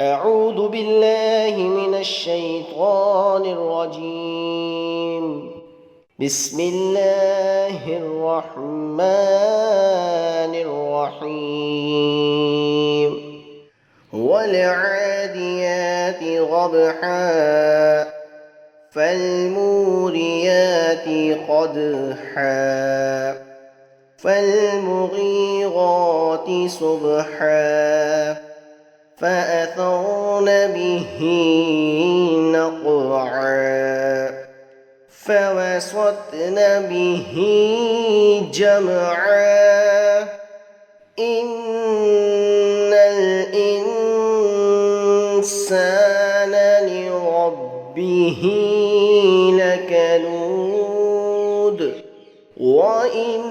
أعوذ بالله من الشيطان الرجيم. بسم الله الرحمن الرحيم. والعاديات ضبحا فالموريات قدحا فالمغيرات صبحا فأثرن به نقعا فوسطن به جمعا إن الإنسان لربه لكنود وإنه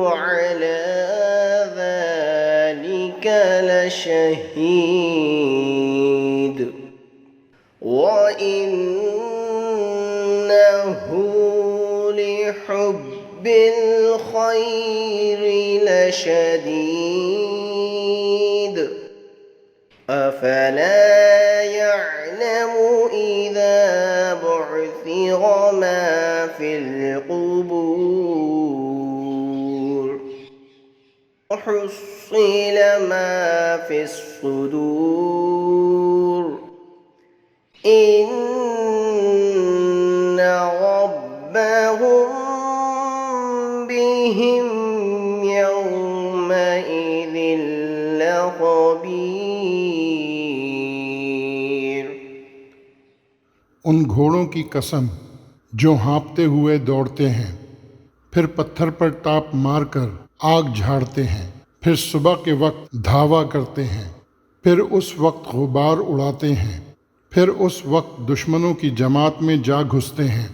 على ذلك لشهيد وإنه لحب الخير لشديد أفلا يعلم إذا بعثر ما في القبور وحصل ما في الصدور إن ربهم بهم يومئذ لخبير। उन घोड़ों की कसम जो हाँफते हुए दौड़ते हैं, फिर पत्थर पर टाप मारकर आग झाड़ते हैं, फिर सुबह के वक्त धावा करते हैं, फिर उस वक्त गुबार उड़ाते हैं, फिर उस वक्त दुश्मनों की जमात में जा घुसते हैं।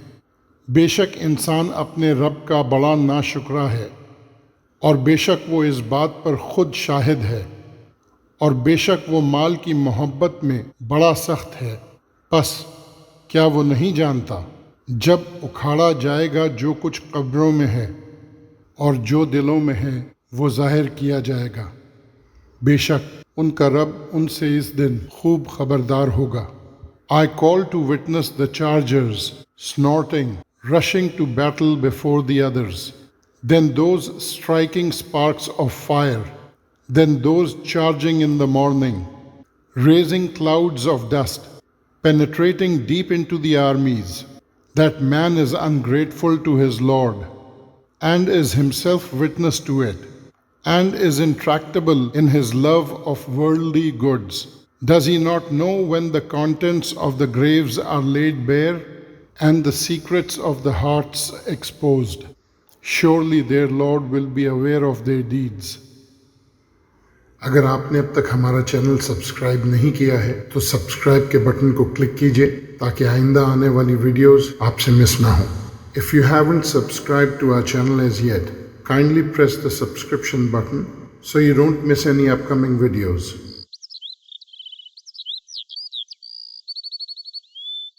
बेशक इंसान अपने रब का बड़ा नाशुक्रा है और बेशक वो इस बात पर खुद शाहिद है और बेशक वो माल की मोहब्बत में बड़ा सख्त है। बस क्या वो नहीं जानता जब उखाड़ा जाएगा जो कुछ कब्रों में है और जो दिलों में है वो जाहिर किया जाएगा। बेशक उनका रब उनसे इस दिन खूब खबरदार होगा। I call to witness the chargers, snorting, rushing to battle before the others, then those striking sparks of fire, then those charging in the morning, raising clouds of dust, penetrating deep into the armies. That man is ungrateful to his Lord, and is himself witness to it, and is intractable in his love of worldly goods. Does he not know when the contents of the graves are laid bare, and the secrets of the hearts exposed? Surely their Lord will be aware of their deeds. अगर आपने अब तक हमारा channel subscribe नहीं किया है तो सब्सक्राइब के बटन को क्लिक कीजिए ताकि आइंदा आने वाली वीडियोस आपसे मिस ना हो। If you haven't subscribed to our channel as yet, kindly press the subscription button so you don't miss any upcoming videos.